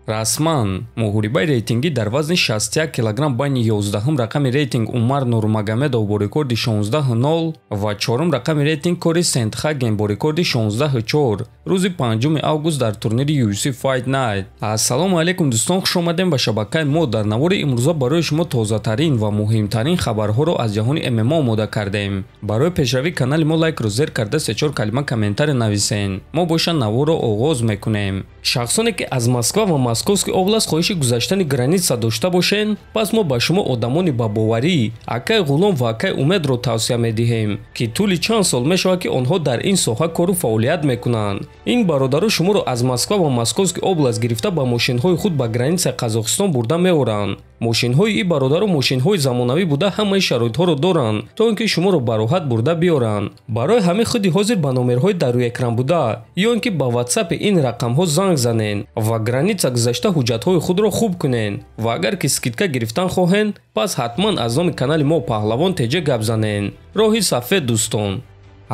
расман муҳорибаи рейтингӣ дар вазни 61 кг байни 11-ум рақами рейтинг Умар Нурмагомедов бо рекорди 16:0 ва 4-ум рақами рейтинг Кори Сентхаген бо рекорди 16:4 рӯзи 5 август дар турнири UFC Fight Night. Ассалому алайкум дӯстон, хушомадем ба шабакаи мо. Дар навори имрӯза барои шумо тозатарин ва муҳимтарин хабарҳоро аз ҷаҳони ММА омода кардем. Барои пешравии канали мо лайкро зер карда 3-4 калима комментаре нависен. мо боша наворо оғоз мекунем. шахсоне ки аз Москва ва Московский област хоҳиши гузаштани граница дошта бошен, пас мо ба шумо одамони бабоварӣ, акаи ғулом ва акаи умедро тавсия медиҳем, ки тӯли чанд сол мешавад ки онҳо дар ин соҳа кору фаъолият мекунанд. ин бародаро шуморо аз Москва ва Московский област гирифта ба мошинҳои худ ба границаи Қазоқистон бурда меоранд. мошинҳои ин бародаро мошинҳои замонавӣ буда ҳамаи шароитҳоро доранд, то ин ки шуморо бароҳат бурда биёранд. барои ҳамин худи ҳозир ба номерҳои дар рӯи экран буда ё ин ки ба ватсапи ин рақамҳо занг занен ва граница гузашта ҳуҷҷатҳои худро хуб кунен ва агар ки скидка гирифтан хоҳед, пас ҳатман аз номи канали мо Паҳлавон теҷа гап занен. роҳи сафед дӯстон.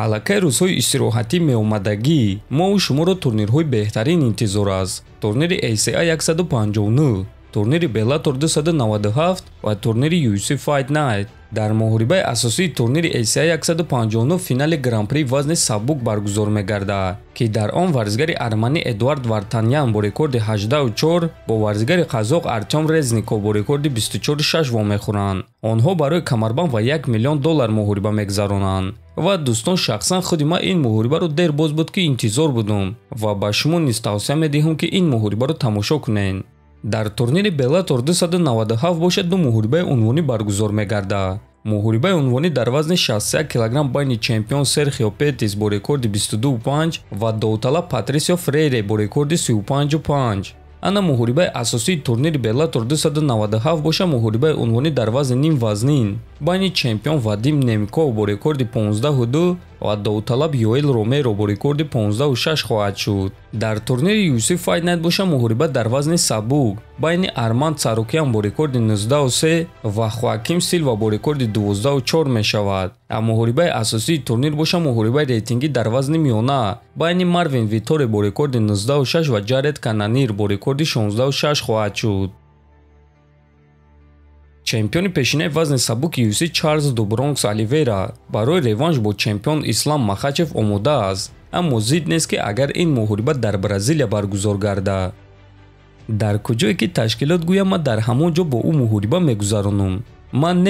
аллакай рӯзҳои истироҳатӣ меомадагӣ, мову шуморо турнирҳои беҳтарин интизор аст. турнири ACA 159, турнири Bellator 297 ва турнири UFC Fight Night. дар муҳорибаи асосии турнири ACA 159 финали гран-при вазни сабук баргузор мегардад, ки дар он варзигари арманӣ Эдуард Вартанян бо рекорди 18:4 бо варзигари қазоқ Артем Резников бо рекорди 24:6 вомехӯранд. онҳо барои камарбанд ва $1 миллион муҳориба мегузаронанд. ва дӯстон, шахсан худи ман ин муҳорибаро дер боз буд ки интизор будум ва ба шумо низ тавсия медиҳам ки ин муҳорибаро тамошо кунед. дар турнири Bellator 297 бошад ду муҳорибаи унвонӣ баргузор мегардад. муҳорибаи унвонӣ дар вазни 61 кг байни чемпион Серхио Петис бо рекорди 22:5 ва довталаб Патрисио Фрейре бо рекорди 35:5. ана муҳорибаи асосии турнири Bellator 297 боша муҳорибаи унвонӣ дар вазни ним вазнин байни чемпион Вадим Немков бо рекорди 15:2 ва довталаб Йоэл Ромеро бо рекорди 15:6 хоҳад шуд. дар турнири UFC Fight Night боша муҳориба дар вазни сабук байни Арманд Царукян бо рекорди 19:3 ва Хоаким Силва бо рекорди 12:4 мешавад. муҳорибаи асосии турнир боша муҳорибаи рейтингӣ дар вазни миёна байни Марвин Виторе бо рекорди 19:6 ва Ҷаред Кананир бо рекорди 16:6 хоҳад шуд. чемпиони пешинаи вазни сабуки UFC Чарлз ду Бронкс Оливейра барои реванш бо чемпион Ислам Махачев омода аст, аммо зид нест ки агар ин муҳориба дар Бразилия баргузор гардад. дар куҷое ки ташкилот гӯям ман дар ҳамон ҷо бо ӯ муҳориба мегузаронам. ман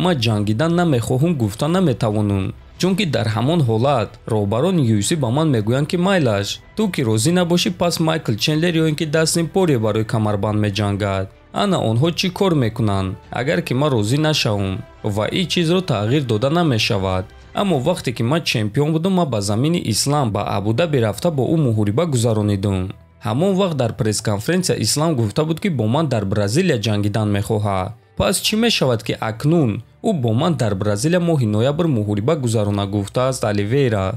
ман ҷангидан намехоҳам гуфта наметавонам, чунки дар ҳамон ҳолат роҳбарони UFC ба ман мегӯянд ки майлаш, ту ки розӣ набошӣ, пас Майкл Чендлер ё ин ки Дастин Порие барои камарбанд меҷангад. ана онҳо чӣ кор мекунанд агар ки ман розӣ нашавам ва ин чизро тағйир дода намешавад. аммо вақте ки ман чемпион будам, ман ба замини Ислам ба Абу-Даби рафта бо ӯ муҳориба гузаронидам. ҳамон вақт дар пресс-конференсия Ислам гуфта буд ки бо ман дар Бразилия ҷангидан мехоҳад. пас чӣ мешавад ки акнун ӯ бо ман дар Бразилия моҳи ноябр муҳориба гузарона, гуфтааст Оливейра.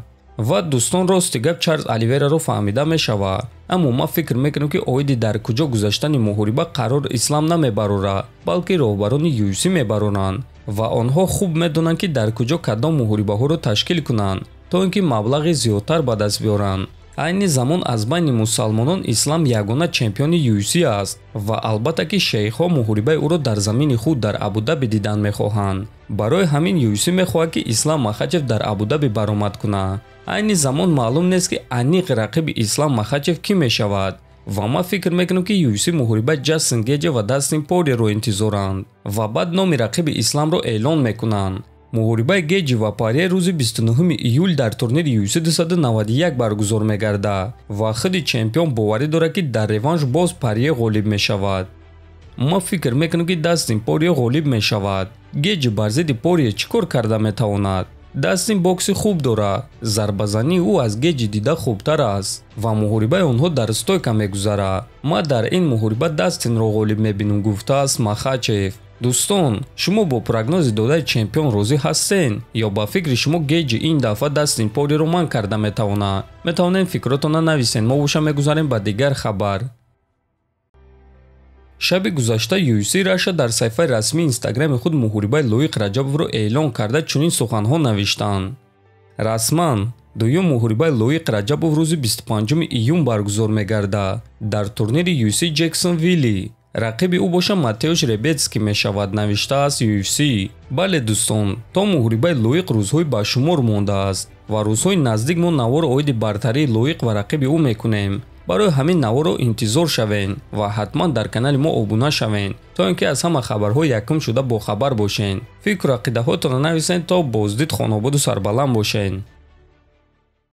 ва дӯстон, рости гап Чарлз Оливейраро фаҳмида мешавад, аммо ман фикр мекунам ки оиди дар куҷо гузаштани муҳориба қарор Ислам намебарорад, балки роҳбарони UFC мебароранд ва онҳо хуб медонанд ки дар куҷо кадом муҳорибаҳоро ташкил кунанд, то ин ки маблағи зиёдтар ба даст биёранд. айни замон аз байни мусалмонон Ислам ягона чемпиони UFC аст ва албатта ки шейхҳо муҳорибаи ӯро дар замини худ дар Абу-Даби дидан мехоҳанд. барои ҳамин UFC мехоҳад ки Ислам Махачев дар Абу-Даби баромад кунад. айни замон маълум нест ки аниқ рақиби Ислам Махачев кӣ мешавад ва ман фикр мекунам ки UFC муҳорибаи Ҷастин Геҷе ва Дастин Пориеро интизоранд ва баъд номи рақиби Исламро эълон мекунанд. муҳорибаи Геҷи ва Порие рӯзи 29 июл дар турнири UFC 291 баргузор мегардад ва худи чемпион боварӣ дорад ки дар реванш боз Порие ғолиб мешавад. ман фикр мекунам ки Дастин Порие ғолиб мешавад. Геҷи бар зидди Порие чӣ кор карда метавонад? Дастин бокси хуб дорад, зарбазании ӯ аз Геҷи дида хубтар аст ва муҳорибаи онҳо дар стойка мегузарад. ман дар ин муҳориба Дастинро ғолиб мебинам, гуфтааст Махачев. дӯстон, шумо бо прогнози додаи чемпион розӣ ҳастен ё ба фикри шумо Геҷи ин дафъа Дастин Пориеро манъ карда метавонад? метавонед фикротонро нависен. мо боша мегузарем ба дигар хабар. шаби гузашта UFC Russia дар саҳифаи расмии инстаграми худ муҳорибаи Лоиқ Раҷабовро эълон карда чунин суханҳо навиштанд: расман дуюм муҳорибаи Лоиқ Раҷабов рӯзи 25 июн баргузор мегардад дар турнири UFC Джексонвилли. рақиби ӯ боша Матеуш Ребецкӣ мешавад, навиштааст UFC. бале дӯстон, то муҳорибаи Лоиқ рӯзҳои башумор мондааст ва рӯзҳои наздик мо наворо оиди бартарии Лоиқ ва рақиби ӯ мекунем. барои ҳамин наворо интизор шавен ва ҳатман дар канали мо обуна шавен, то ин ки аз ҳама хабарҳо якум шуда бохабар бошен. фикру ақидаҳотонро нависен, то боздид хонободу сарбаланд бошен.